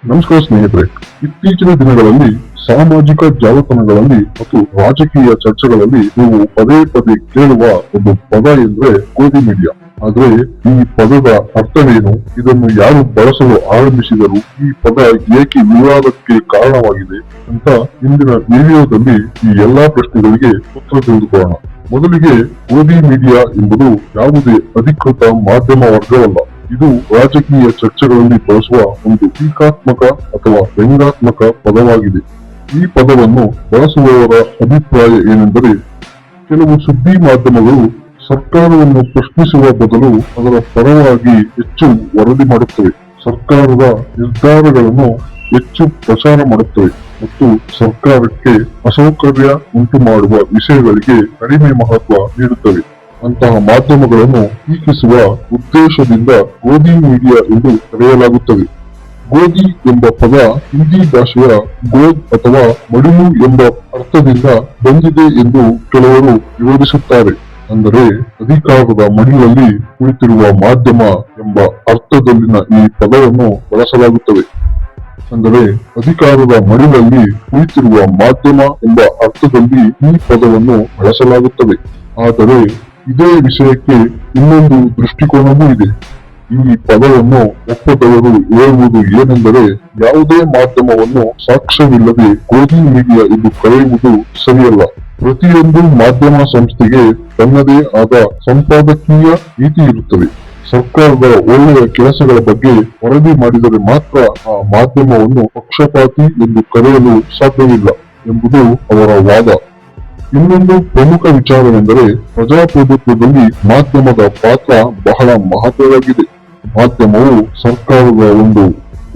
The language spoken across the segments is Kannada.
ನಮಸ್ಕಾರ ಸ್ನೇಹಿತರೆ, ಇತ್ತೀಚಿನ ದಿನಗಳಲ್ಲಿ ಸಾಮಾಜಿಕ ಜಾಲತಾಣಗಳಲ್ಲಿ ಮತ್ತು ರಾಜಕೀಯ ಚರ್ಚೆಗಳಲ್ಲಿ ನೀವು ಪದೇ ಪದೇ ಕೇಳುವ ಒಂದು ಪದ ಎಂದ್ರೆ ಗೋಧಿ ಮೀಡಿಯಾ. ಆದ್ರೆ ಈ ಪದದ ಅರ್ಥವೇನು, ಇದನ್ನು ಯಾರು ಬಳಸಲು ಆರಂಭಿಸಿದರು, ಈ ಪದ ಏಕೆ ವಿವಾದಕ್ಕೆ ಕಾರಣವಾಗಿದೆ ಅಂತ ಇಂದಿನ ವಿಡಿಯೋದಲ್ಲಿ ಈ ಎಲ್ಲಾ ಪ್ರಶ್ನೆಗಳಿಗೆ ಉತ್ತರ ತಿಳಿದುಕೊಳ್ಳೋಣ. ಮೊದಲಿಗೆ, ಗೋಧಿ ಮೀಡಿಯಾ ಎಂಬುದು ಯಾವುದೇ ಅಧಿಕೃತ ಮಾಧ್ಯಮ ವರ್ಗವಲ್ಲ. ಇದು ರಾಜಕೀಯ ಚರ್ಚೆಗಳಲ್ಲಿ ಬಳಸುವ ಒಂದು ಟೀಕಾತ್ಮಕ ಅಥವಾ ವ್ಯಂಗ್ಯಾತ್ಮಕ ಪದವಾಗಿದೆ. ಈ ಪದವನ್ನು ಬಳಸುವವರ ಅಭಿಪ್ರಾಯ ಏನೆಂದರೆ, ಕೆಲವು ಸುದ್ದಿ ಮಾಧ್ಯಮಗಳು ಸರ್ಕಾರವನ್ನು ಪ್ರಶ್ನಿಸುವ ಬದಲು ಅದರ ಪರವಾಗಿ ಹೆಚ್ಚು ವರದಿ ಮಾಡುತ್ತವೆ, ಸರ್ಕಾರದ ನಿರ್ಧಾರಗಳನ್ನು ಹೆಚ್ಚು ಪ್ರಚಾರ ಮಾಡುತ್ತವೆ ಮತ್ತು ಸರ್ಕಾರಕ್ಕೆ ಅಸೌಕರ್ಯ ಉಂಟು ಮಾಡುವ ವಿಷಯಗಳಿಗೆ ಕಡಿಮೆ ಮಹತ್ವ ನೀಡುತ್ತವೆ. ಅಂತಹ ಮಾಧ್ಯಮಗಳನ್ನು ಟೀಕಿಸುವ ಉದ್ದೇಶದಿಂದ ಗೋಧಿ ಮೀಡಿಯಾ ಎಂದು ಕರೆಯಲಾಗುತ್ತದೆ. ಗೋಧಿ ಎಂಬ ಪದ ಹಿಂದಿ ಭಾಷೆಯ ಗೋದ್ ಅಥವಾ ಮಡಿಲು ಎಂಬ ಅರ್ಥದಿಂದ ಬಂದಿದೆ ಎಂದು ಕೆಲವರು ವಿವರಿಸುತ್ತಾರೆ. ಅಂದರೆ ಅಧಿಕಾರದ ಮಡಿಲಲ್ಲಿ ಕುಳಿತಿರುವ ಮಾಧ್ಯಮ ಎಂಬ ಅರ್ಥದಲ್ಲಿನ ಈ ಪದವನ್ನು ಬಳಸಲಾಗುತ್ತದೆ. ಅಂದರೆ ಅಧಿಕಾರದ ಮಡಿಲಲ್ಲಿ ಕುಳಿತಿರುವ ಮಾಧ್ಯಮ ಎಂಬ ಅರ್ಥದಲ್ಲಿ ಈ ಪದವನ್ನು ಬಳಸಲಾಗುತ್ತದೆ. ಆದರೆ ಇದೇ ವಿಷಯಕ್ಕೆ ಇನ್ನೊಂದು ದೃಷ್ಟಿಕೋನವೂ ಇದೆ. ಈ ಪದವನ್ನು ಒಪ್ಪದವರು ಹೇಳುವುದು ಏನೆಂದರೆ, ಯಾವುದೇ ಮಾಧ್ಯಮವನ್ನು ಸಾಕ್ಷ್ಯವಿಲ್ಲದೆ ಗೋಧಿ ಮೀಡಿಯಾ ಎಂದು ಕರೆಯುವುದು ಸರಿಯಲ್ಲ. ಪ್ರತಿಯೊಂದು ಮಾಧ್ಯಮ ಸಂಸ್ಥೆಗೆ ತನ್ನದೇ ಆದ ಸಂಪಾದಕೀಯ ನೀತಿ ಇರುತ್ತದೆ. ಸರ್ಕಾರದ ಒಳ್ಳೆಯ ಕೆಲಸಗಳ ಬಗ್ಗೆ ವರದಿ ಮಾಡಿದರೆ ಮಾತ್ರ ಆ ಮಾಧ್ಯಮವನ್ನು ಪಕ್ಷಪಾತಿ ಎಂದು ಕರೆಯಲು ಸಾಧ್ಯವಿಲ್ಲ ಎಂಬುದು ಅವರ ವಾದ. ಇನ್ನೊಂದು ಪ್ರಮುಖ ವಿಚಾರವೆಂದರೆ, ಪ್ರಜಾಪ್ರಭುತ್ವದಲ್ಲಿ ಮಾಧ್ಯಮದ ಪಾತ್ರ ಬಹಳ ಮಹತ್ವವಾಗಿದೆ. ಮಾಧ್ಯಮವು ಸರ್ಕಾರದ ಒಂದು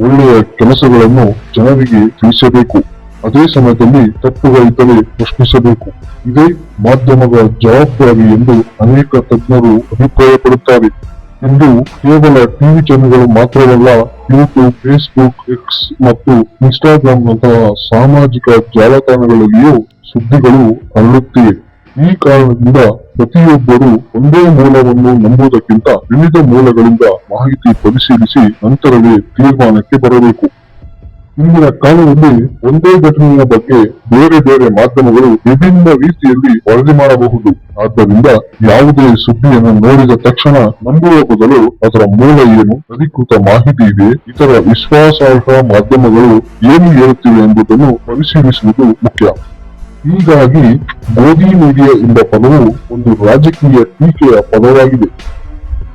ಒಳ್ಳೆಯ ಕೆಲಸಗಳನ್ನು ಜನರಿಗೆ ತಿಳಿಸಬೇಕು, ಅದೇ ಸಮಯದಲ್ಲಿ ತಪ್ಪುಗಳಿದ್ದರೆ ಪ್ರಶ್ನಿಸಬೇಕು. ಇದೇ ಮಾಧ್ಯಮದ ಜವಾಬ್ದಾರಿ ಎಂದು ಅನೇಕ ತಜ್ಞರು ಅಭಿಪ್ರಾಯಪಡುತ್ತಾರೆ. ಇಂದು ಕೇವಲ ಟಿವಿ ಚಾನೆಲ್ಗಳು ಮಾತ್ರವಲ್ಲ, ಯೂಟ್ಯೂಬ್, ಫೇಸ್ಬುಕ್, ಎಕ್ಸ್ ಮತ್ತು ಇನ್ಸ್ಟಾಗ್ರಾಂನಂತಹ ಸಾಮಾಜಿಕ ಜಾಲತಾಣಗಳಲ್ಲಿಯೂ ಸುದ್ದಿಗಳು ಹರಡುತ್ತಿವೆ. ಈ ಕಾರಣದಿಂದ ಪ್ರತಿಯೊಬ್ಬರು ಒಂದೇ ಮೂಲವನ್ನು ನಂಬುವುದಕ್ಕಿಂತ ವಿವಿಧ ಮೂಲಗಳಿಂದ ಮಾಹಿತಿ ಪರಿಶೀಲಿಸಿ ನಂತರವೇ ತೀರ್ಮಾನಕ್ಕೆ ಬರಬೇಕು. ಇಂದಿನ ಕಾಲದಲ್ಲಿ ಒಂದೇ ಘಟನೆಯ ಬಗ್ಗೆ ಬೇರೆ ಬೇರೆ ಮಾಧ್ಯಮಗಳು ವಿಭಿನ್ನ ರೀತಿಯಲ್ಲಿ ವರದಿ ಮಾಡಬಹುದು. ಆದ್ದರಿಂದ ಯಾವುದೇ ಸುದ್ದಿಯನ್ನು ನೋಡಿದ ತಕ್ಷಣ ನಂಬುವ ಬದಲು ಅದರ ಮೂಲ ಏನು, ಅಧಿಕೃತ ಮಾಹಿತಿ ಇದೆ, ಇತರ ವಿಶ್ವಾಸಾರ್ಹ ಮಾಧ್ಯಮಗಳು ಏನು ಹೇಳುತ್ತಿವೆ ಎಂಬುದನ್ನು ಪರಿಶೀಲಿಸುವುದು ಮುಖ್ಯ. ಹೀಗಾಗಿ ಗೋಧಿ ಮೀಡಿಯಾ ಎಂಬ ಪದವು ಒಂದು ರಾಜಕೀಯ ಟೀಕೆಯ ಪದವಾಗಿದೆ.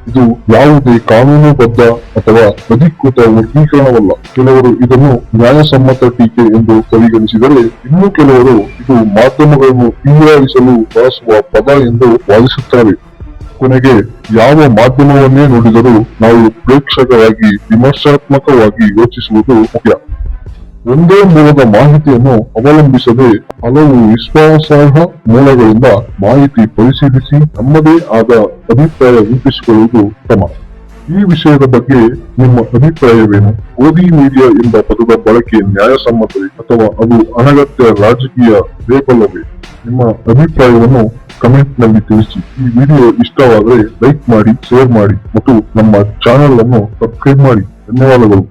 ಇದು ಯಾವುದೇ ಕಾನೂನುಬದ್ಧ ಅಥವಾ ಅಧಿಕೃತ ವರ್ಗೀಕರಣವಲ್ಲ. ಕೆಲವರು ಇದನ್ನು ನ್ಯಾಯಸಮ್ಮತ ಟೀಕೆ ಎಂದು ಪರಿಗಣಿಸಿದರೆ, ಇನ್ನು ಕೆಲವರು ಇದು ಮಾಧ್ಯಮಗಳನ್ನು ಹೀಯಾಳಿಸಲು ಬಳಸುವ ಪದ ಎಂದು ವಾದಿಸುತ್ತಾರೆ. ಕೊನೆಗೆ ಯಾವ ಮಾಧ್ಯಮವನ್ನೇ ನೋಡಿದರೂ ನಾವು ಪ್ರೇಕ್ಷಕರಾಗಿ ವಿಮರ್ಶಾತ್ಮಕವಾಗಿ ಯೋಚಿಸುವುದು ಮುಖ್ಯ. ಒಂದೇ ಮೂಲದ ಮಾಹಿತಿಯನ್ನು ಅವಲಂಬಿಸದೆ ಹಲವು ವಿಶ್ವಾಸಾರ್ಹ ಮೂಲಗಳಿಂದ ಮಾಹಿತಿ ಪರಿಶೀಲಿಸಿ ನಮ್ಮದೇ ಆದ ಅಭಿಪ್ರಾಯ ರೂಪಿಸಿಕೊಳ್ಳುವುದು ಉತ್ತಮ. ಈ ವಿಷಯದ ಬಗ್ಗೆ ನಿಮ್ಮ ಅಭಿಪ್ರಾಯವೇನು? ಗೋಧಿ ಮೀಡಿಯಾ ಎಂಬ ಪದದ ಬಳಕೆ ನ್ಯಾಯಸಮ್ಮತವೇ ಅಥವಾ ಅದು ಅನಗತ್ಯ ರಾಜಕೀಯ ಬೇಬಲ್ಲವೇ? ನಿಮ್ಮ ಅಭಿಪ್ರಾಯವನ್ನು ಕಮೆಂಟ್ ನಲ್ಲಿ ತಿಳಿಸಿ. ಈ ವಿಡಿಯೋ ಇಷ್ಟವಾದರೆ ಲೈಕ್ ಮಾಡಿ, ಶೇರ್ ಮಾಡಿ ಮತ್ತು ನಮ್ಮ ಚಾನೆಲ್ ಅನ್ನು ಸಬ್ಸ್ಕ್ರೈಬ್ ಮಾಡಿ. ಧನ್ಯವಾದಗಳು.